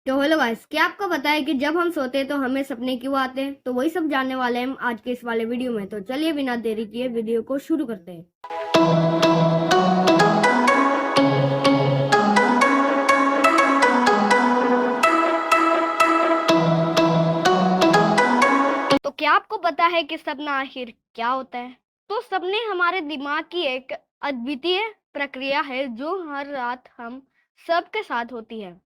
तो hello guys, क्या आपको पता है कि जब हम सोते हैं तो हमें सपने क्यों आते हैं? तो वही सब जानने वाले हैं हम आज के इस वाले वीडियो में। तो चलिए बिना देरी किए वीडियो को शुरू करते हैं। तो क्या आपको पता है कि सपना आखिर क्या होता है? तो सपने हमारे दिमाग की एक अद्वितीय प्रक्रिया है जो हर रात हम सबके साथ होती है।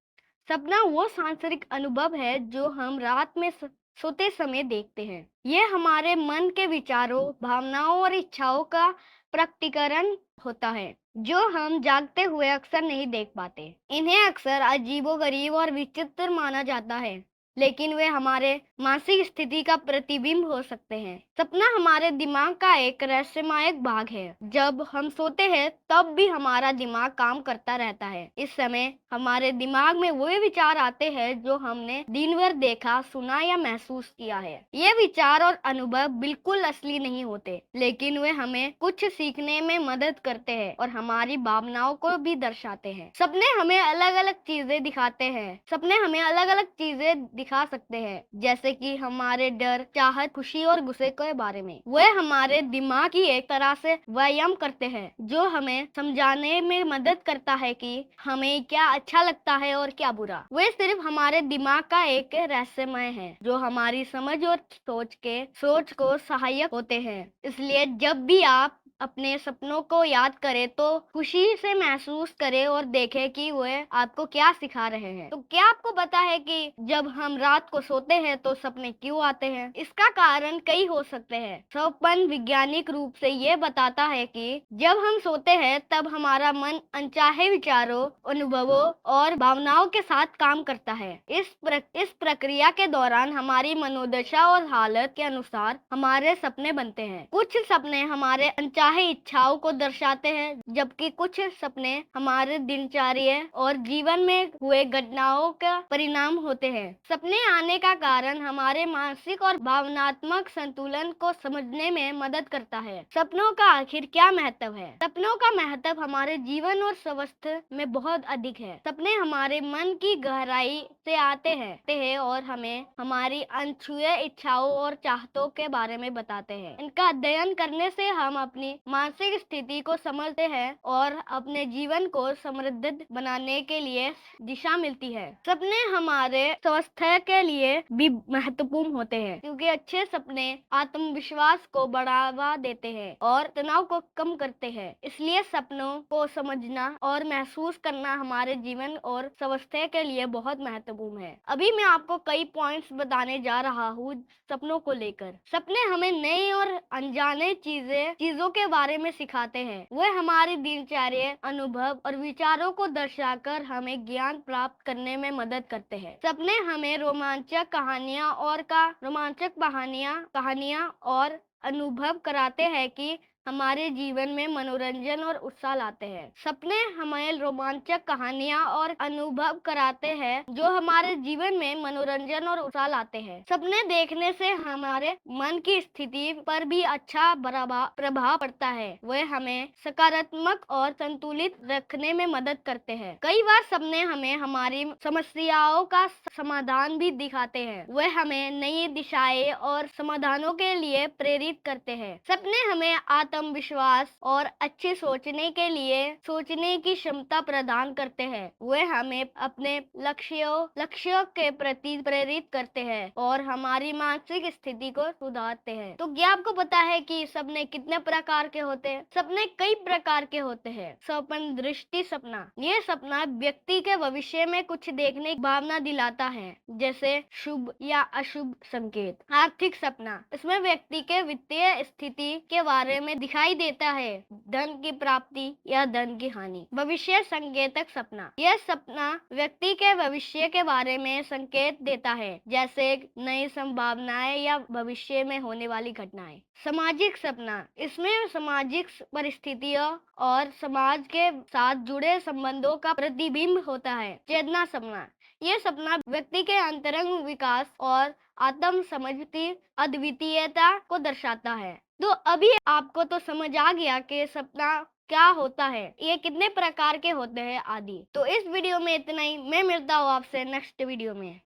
सपना वो सांसारिक अनुभव है जो हम रात में सोते समय देखते हैं। ये हमारे मन के विचारों, भावनाओं और इच्छाओं का प्रकटीकरण होता है जो हम जागते हुए अक्सर नहीं देख पाते। इन्हें अक्सर अजीबोगरीब और विचित्र माना जाता है, लेकिन वे हमारे मानसिक स्थिति का प्रतिबिंब हो सकते हैं। सपना हमारे दिमाग का एक रहस्यमय भाग है। जब हम सोते हैं तब भी हमारा दिमाग काम करता रहता है। इस समय हमारे दिमाग में वो विचार आते हैं जो हमने दिन भर देखा, सुना या महसूस किया है। ये विचार और अनुभव बिल्कुल असली नहीं होते, लेकिन वे हमें कुछ सीखने में मदद करते हैं और हमारी भावनाओं को भी दर्शाते हैं। सपने हमें अलग अलग चीजें दिखाते हैं। सपने हमें अलग अलग चीजें दिखा सकते हैं, जैसे कि हमारे डर, चाहत, खुशी और गुस्से के बारे में। वे हमारे दिमाग की एक तरह से व्यायाम करते हैं जो हमें समझाने में मदद करता है कि हमें क्या अच्छा लगता है और क्या बुरा। वे सिर्फ हमारे दिमाग का एक रहस्यमय है जो हमारी समझ और सोच को सहायक होते हैं। इसलिए जब भी आप अपने सपनों को याद करें तो खुशी से महसूस करें और देखें कि वे आपको क्या सिखा रहे हैं। तो क्या आपको पता है कि जब हम रात को सोते हैं तो सपने क्यों आते हैं? इसका कारण कई हो सकते हैं। स्वप्न वैज्ञानिक रूप से ये बताता है कि जब हम सोते हैं तब हमारा मन अनचाहे विचारों, अनुभवों और भावनाओं के साथ काम करता है। इस प्रक्रिया के दौरान हमारी मनोदशा और हालत के अनुसार हमारे सपने बनते हैं। कुछ सपने हमारे अनचाहे इच्छाओं को दर्शाते हैं, जबकि कुछ सपने हमारे दिनचर्या और जीवन में हुए घटनाओं का परिणाम होते हैं। सपने आने का कारण हमारे मानसिक और भावनात्मक संतुलन को समझने में मदद करता है। सपनों का आखिर क्या महत्व है? सपनों का महत्व हमारे जीवन और स्वास्थ्य में बहुत अधिक है। सपने हमारे मन की गहराई से आते हैं और हमें हमारी अनछुए इच्छाओं और चाहतों के बारे में बताते हैं। इनका अध्ययन करने से हम अपनी मानसिक स्थिति को समझते हैं और अपने जीवन को समृद्ध बनाने के लिए दिशा मिलती है। सपने हमारे स्वास्थ्य के लिए भी महत्वपूर्ण होते हैं, क्योंकि अच्छे सपने आत्मविश्वास को बढ़ावा देते हैं और तनाव को कम करते हैं। इसलिए सपनों को समझना और महसूस करना हमारे जीवन और स्वास्थ्य के लिए बहुत महत्वपूर्ण है। अभी मैं आपको कई पॉइंट्स बताने जा रहा हूँ सपनों को लेकर। सपने हमें नई और अनजाने चीजों के बारे में सिखाते हैं। वे हमारी दिनचर्या, अनुभव और विचारों को दर्शाकर हमें ज्ञान प्राप्त करने में मदद करते हैं। सपने हमें रोमांचक कहानियां और अनुभव कराते हैं कि हमारे जीवन में मनोरंजन और उत्साह लाते हैं। सपने हमें रोमांचक कहानियां और अनुभव कराते हैं जो हमारे जीवन में मनोरंजन और उत्साह लाते हैं। सपने देखने से हमारे मन की स्थिति पर भी अच्छा प्रभाव पड़ता है। वे हमें सकारात्मक और संतुलित रखने में मदद करते हैं। कई बार सपने हमें हमारी समस्याओं का समाधान भी दिखाते हैं। वे हमें नई दिशाएं और समाधानों के लिए प्रेरित करते हैं। सपने हमें आत्मविश्वास और अच्छे सोचने की क्षमता प्रदान करते हैं। वे हमें अपने लक्ष्यों के प्रति प्रेरित करते हैं और हमारी मानसिक स्थिति को सुधारते हैं। तो क्या आपको पता है कि सपने कितने प्रकार के होते हैं? सपने कई प्रकार के होते हैं। स्वप्न दृष्टि सपना, ये सपना व्यक्ति के भविष्य में कुछ देखने की भावना दिलाता है, जैसे शुभ या अशुभ संकेत। आर्थिक सपना, इसमें व्यक्ति के वित्तीय स्थिति के बारे में दिखाई देता है, धन की प्राप्ति या धन की हानि। भविष्य संकेतक सपना, यह सपना व्यक्ति के भविष्य के बारे में संकेत देता है, जैसे नई संभावनाएं या भविष्य में होने वाली घटनाएं। सामाजिक सपना, इसमें सामाजिक परिस्थितियों और समाज के साथ जुड़े संबंधों का प्रतिबिंब होता है। चेतना सपना, यह सपना व्यक्ति के अंतरंग विकास और आत्म समझ की अद्वितीयता को दर्शाता है। तो अभी आपको तो समझ आ गया कि सपना क्या होता है, ये कितने प्रकार के होते हैं आदि। तो इस वीडियो में इतना ही। मैं मिलता हूँ आपसे नेक्स्ट वीडियो में।